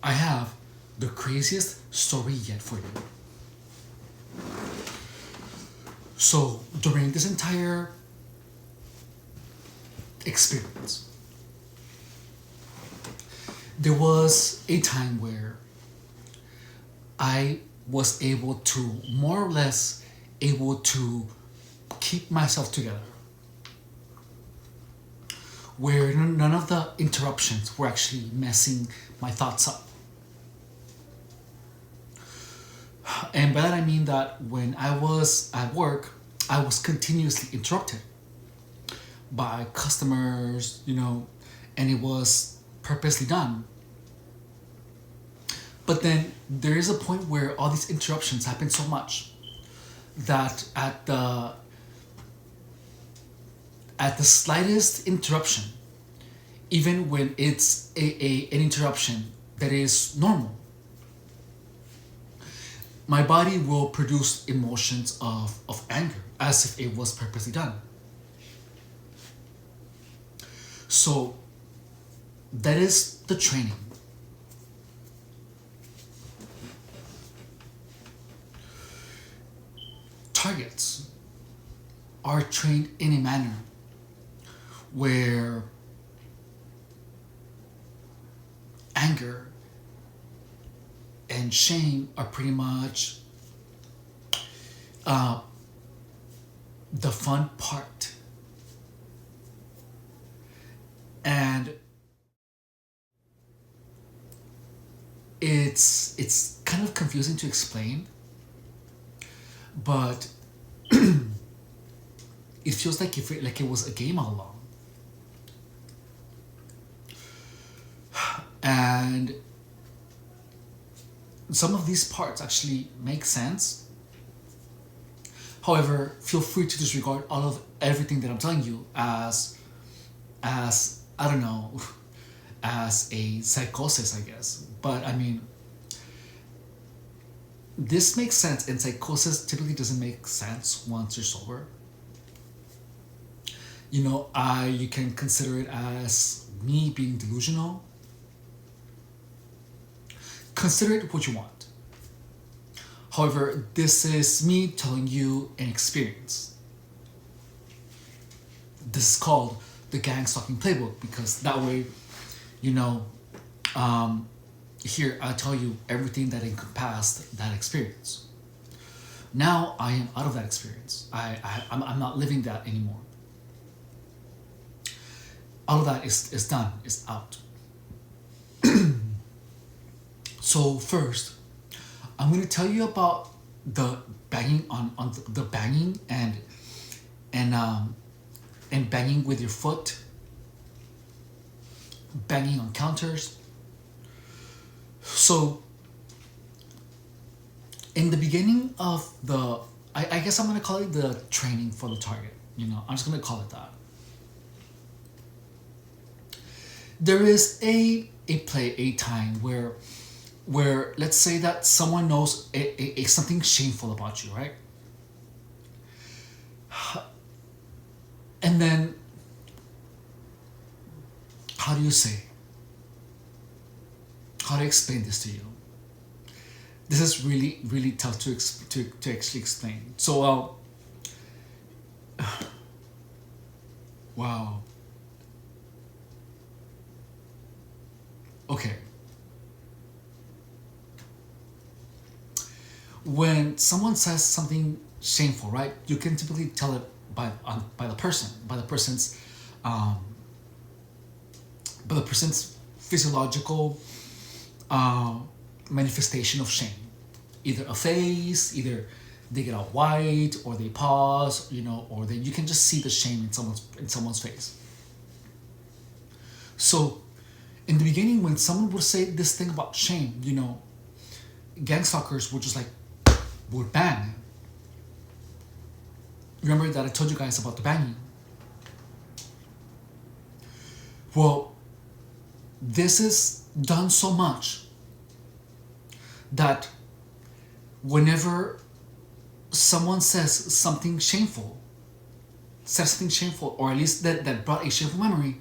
I have the craziest story yet for you. So, during this entire experience, there was a time where I was able to more or less able to keep myself together, where none of the interruptions were actually messing my thoughts up. And by that I mean that when I was at work, I was continuously interrupted by customers, and it was purposely done. But then there is a point where all these interruptions happen so much that at the slightest interruption, even when it's an interruption that is normal, my body will produce emotions of anger as if it was purposely done. So that is the training. Targets are trained in a manner where anger and shame are pretty much uh, the fun part. And it's kind of confusing to explain, but it feels like it was a game all along. And some of these parts actually make sense. However, feel free to disregard all of everything that I'm telling you as I don't know, as a psychosis, I guess. But I mean, this makes sense, and psychosis typically doesn't make sense once you're sober. You can consider it as me being delusional. Consider it what you want. However, this is me telling you an experience. This is called the gang stalking playbook because that way, you know, here I'll tell you everything that encompassed that experience. Now I am out of that experience. I'm not living that anymore. All of that is done, is out. So first, I'm going to tell you about the banging on the banging and banging with your foot, banging on counters. So in the beginning of I guess I'm going to call it the training for the target. I'm just going to call it that. There is a time where let's say that someone knows something shameful about you, right? And then, how do you say? How to explain this to you? This is really, really tough to actually explain. So, wow. Okay. When someone says something shameful, right? You can typically tell it by the person, um, by the person's physiological manifestation of shame. Either a face, either they get all white, or they pause, or then you can just see the shame in someone's face. So, in the beginning, when someone would say this thing about shame, gang stalkers would just would bang. Remember that I told you guys about the banging? Well, this is done so much that whenever someone says something shameful, or at least that brought a shameful memory,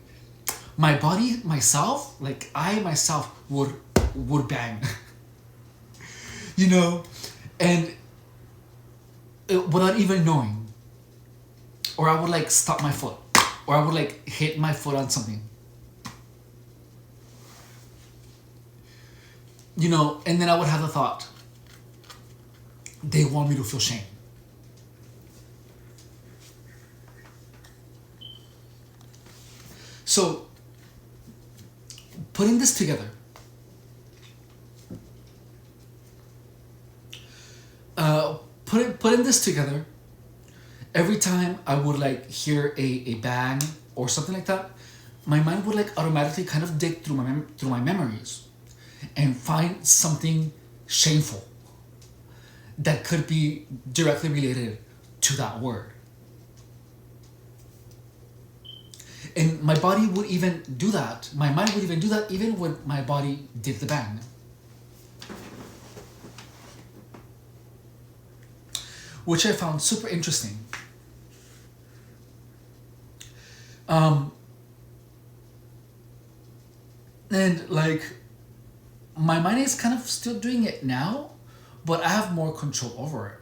my body, myself, I myself would would bang. you know, and without even knowing, or I would like stop my foot, or I would like hit my foot on something. And then I would have the thought, they want me to feel shame. So, putting this together, putting this together, every time I would like hear a bang or something like that, my mind would like automatically kind of dig through through my memories and find something shameful that could be directly related to that word. And my body would even do that. My mind would even do that even when my body did the bang. Which I found super interesting. And like, my mind is kind of still doing it now, but I have more control over it.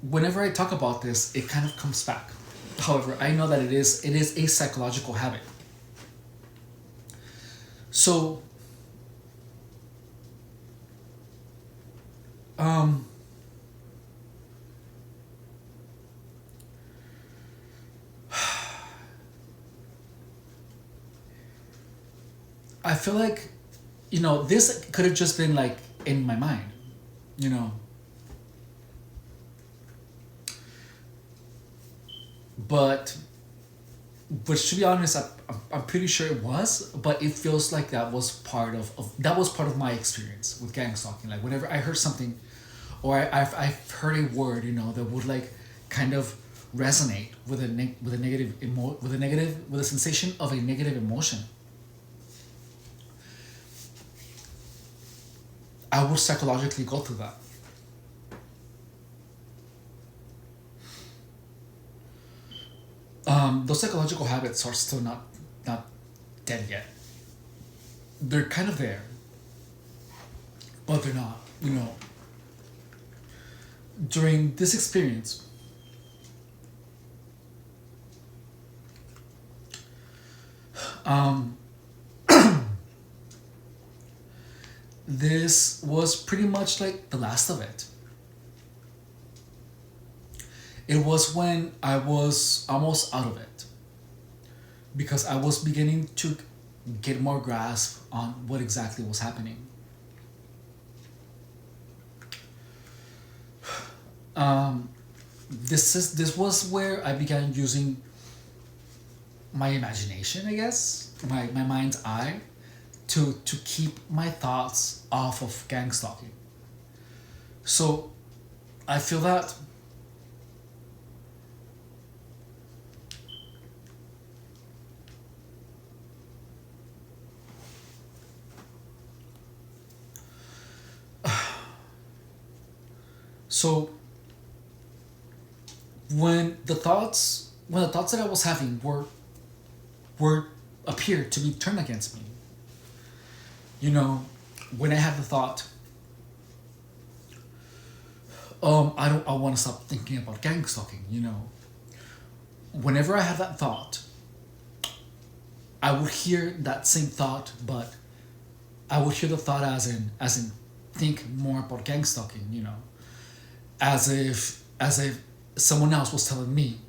Whenever I talk about this, it kind of comes back. However, I know that it is a psychological habit. So, um, I feel like, this could have just been like in my mind, you know. But, which to be honest, I'm pretty sure it was, but it feels like that was part of my experience with gang stalking. Like whenever I heard something, or I've heard a word, that would like kind of resonate with with a sensation of a negative emotion, I would psychologically go through that. Those psychological habits are still not dead yet. They're kind of there, but they're not. During this experience, um, this was pretty much like the last of it. It was when I was almost out of it, because I was beginning to get more grasp on what exactly was happening. This was where I began using my imagination, I guess, my mind's eye, to keep my thoughts off of gang stalking. So I feel that so when the thoughts that I was having were appeared to be turned against me. You know, when I had the thought, I want to stop thinking about gang stalking. Whenever I had that thought, I would hear that same thought, but I would hear the thought as in think more about gang stalking. As if someone else was telling me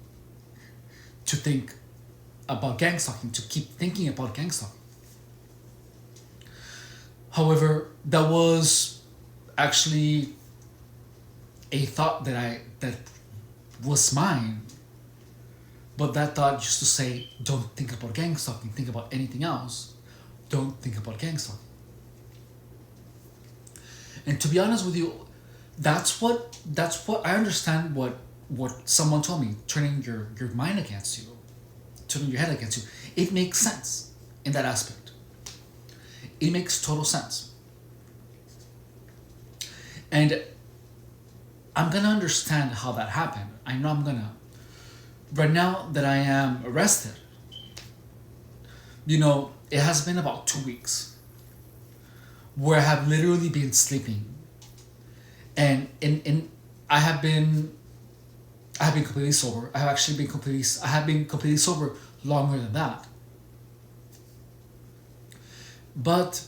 to think about gang stalking, to keep thinking about gang stalking. However, that was actually a thought that was mine, but that thought used to say, "Don't think about gang stalking. Think about anything else. Don't think about gang stalking." And to be honest with you, that's what I understand. What someone told me, turning your mind against you, turning your head against you, it makes sense in that aspect. It makes total sense. And I'm gonna understand how that happened. I know I'm gonna. Right now that I am arrested, it has been about 2 weeks where I have literally been sleeping, and I have been completely sober. I have been completely sober longer than that. But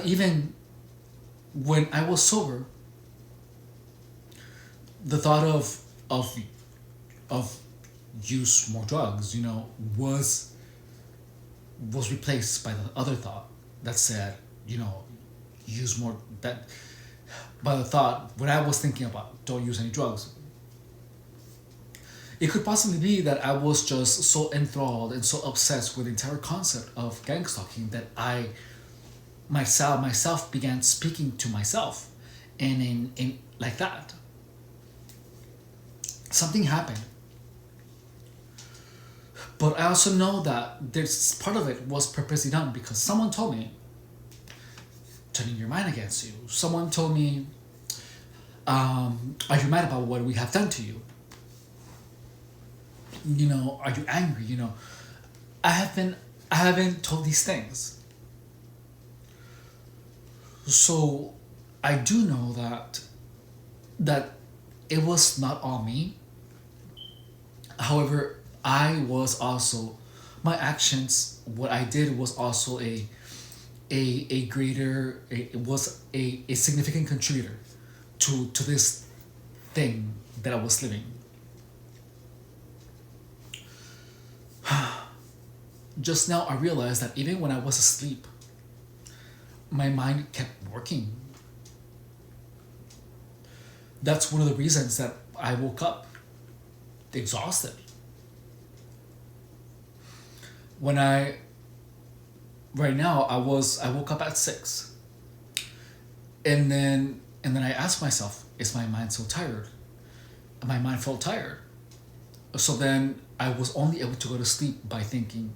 even when I was sober, the thought of of use more drugs, was replaced by the other thought that said, use more that by the thought when I was thinking about don't use any drugs. It could possibly be that I was just so enthralled and so obsessed with the entire concept of gang stalking that I myself began speaking to myself, and in like that something happened. But I also know that there's part of it was purposely done because someone told me turning your mind against you. Someone told me, are you mad about what we have done to you? Are you angry? I haven't told these things. So I do know that it was not all me. However, I was also my actions. What I did was also a greater. It was a significant contributor to this thing that I was living. Just now, I realized that even when I was asleep, my mind kept working. That's one of the reasons that I woke up exhausted. When I right now I woke up at 6, and then I asked myself, is my mind so tired? And my mind felt tired. So then I was only able to go to sleep by thinking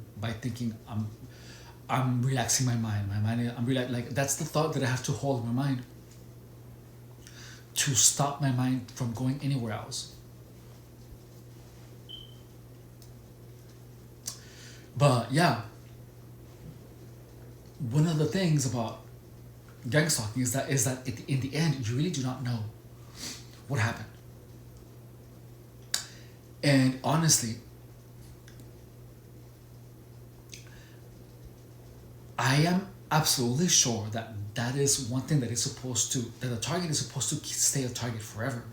I'm relaxing my mind. I'm like that's the thought that I have to hold in my mind to stop my mind from going anywhere else. But yeah, one of the things about gang stalking is that in the end you really do not know what happened. And honestly, I am absolutely sure that that is one thing that a target is supposed to stay a target forever.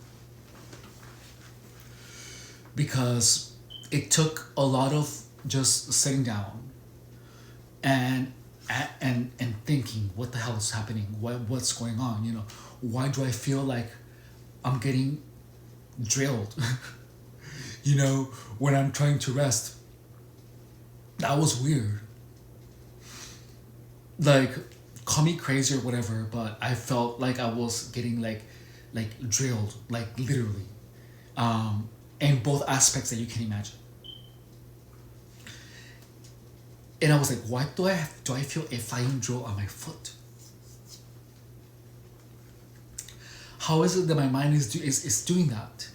Because it took a lot of just sitting down and and thinking, what the hell is happening? What's going on? Why do I feel like I'm getting drilled? When I'm trying to rest. That was weird. Like, call me crazy or whatever, but I felt like I was getting like drilled, like literally, in both aspects that you can imagine. And I was like, why do I feel a flying drill on my foot? How is it that my mind is doing that?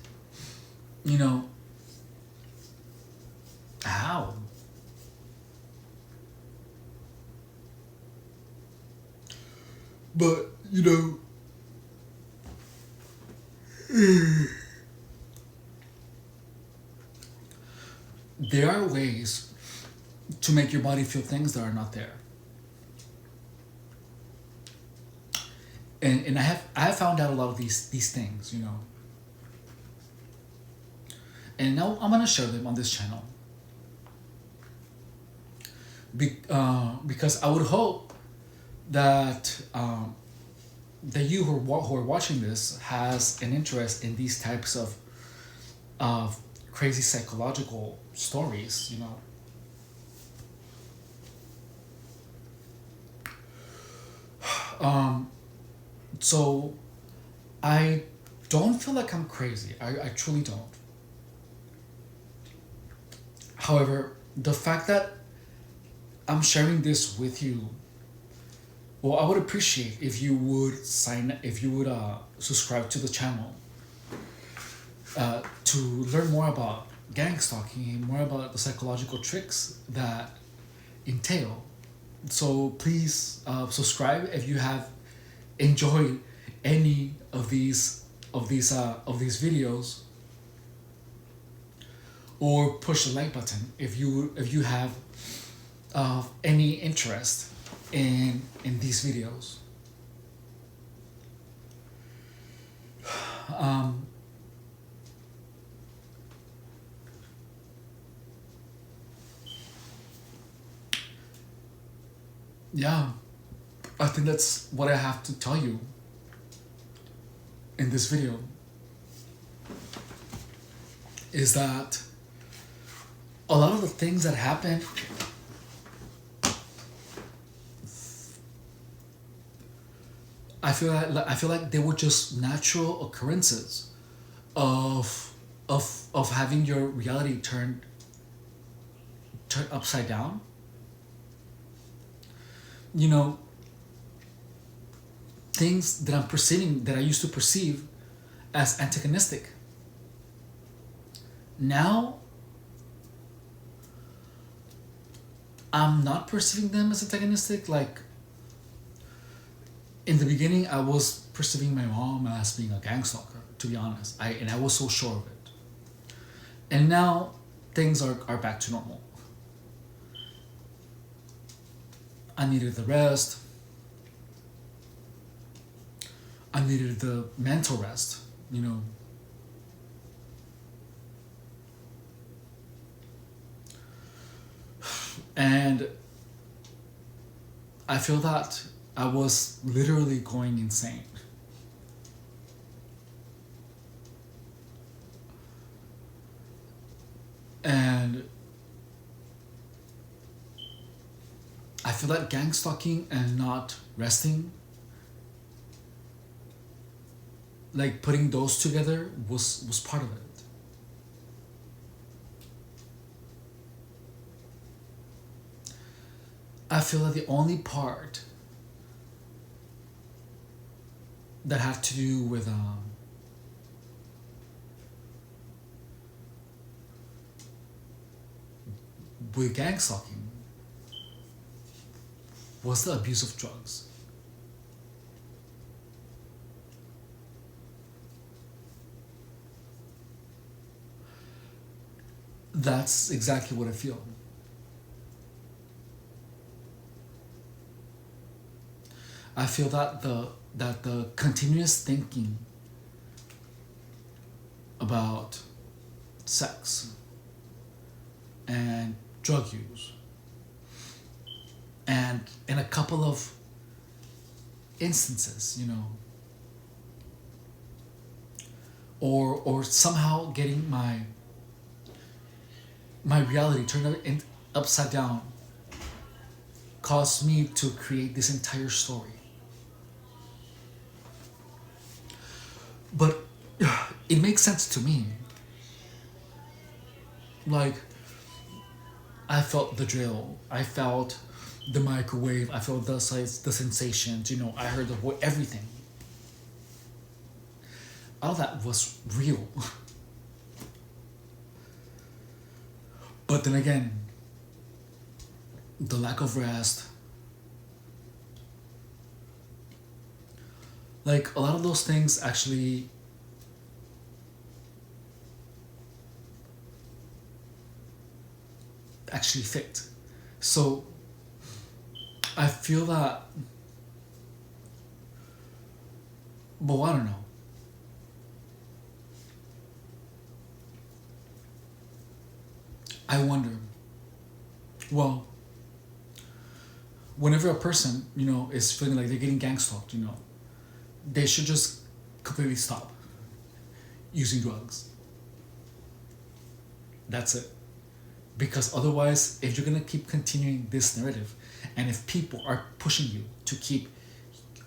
How? But there are ways to make your body feel things that are not there. And I have found out a lot of these things. And now I'm gonna share them on this channel. Because I would hope that that you who are watching this has an interest in these types of crazy psychological stories. So I don't feel like I'm crazy. I truly don't. However, the fact that I'm sharing this with you, well, I would appreciate if you would subscribe to the channel to learn more about gang stalking and more about the psychological tricks that entail. So please subscribe if you have enjoyed any of these videos, or push the like button if you have any interest in these videos. Um, yeah, I think that's what I have to tell you in this video, is that a lot of the things that happen, I feel like they were just natural occurrences of having your reality turned upside down. You know, things that I'm perceiving, that I used to perceive as antagonistic, now I'm not perceiving them as antagonistic. Like, in the beginning, I was perceiving my mom as being a gang stalker, to be honest. I was so sure of it. And now things are back to normal. I needed the rest. I needed the mental rest, you know. And I feel that I was literally going insane. And I feel that gang stalking and not resting, like putting those together, was part of it. I feel that the only part that had to do with gang stalking was the abuse of drugs. That's exactly what I feel. I feel that the continuous thinking about sex and drug use, and in a couple of instances, you know, or somehow getting my reality turned upside down, caused me to create this entire story. But it makes sense to me. Like, I felt the drill, I felt the microwave, I felt the size, the sensations, you know, I heard the voice, everything. All that was real. But then again, the lack of rest, like a lot of those things actually fit. So I feel that, but I don't know. I wonder, well, whenever a person, you know, is feeling like they're getting gang stalked, you know, they should just completely stop using drugs. That's it. Because otherwise, if you're gonna keep continuing this narrative, and if people are pushing you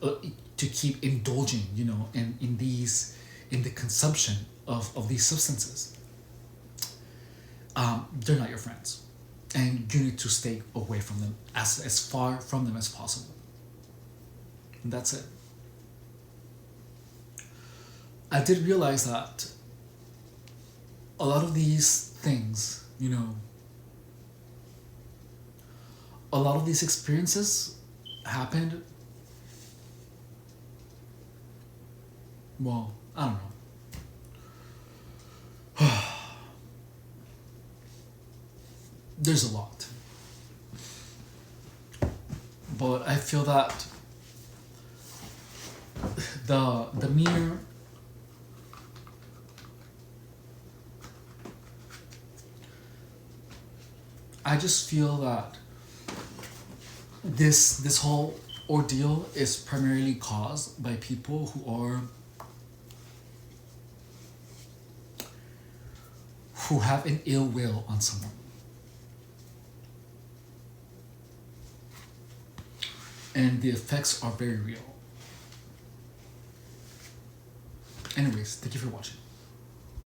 uh, to keep indulging, you know, in the consumption of these substances, they're not your friends, and you need to stay away from them, as far from them as possible. And that's it. I did realize that a lot of these things, a lot of these experiences happened, well, I don't know. There's a lot. But I feel that the mere I just feel that this whole ordeal is primarily caused by people who have an ill will on someone. And the effects are very real. Anyways, thank you for watching.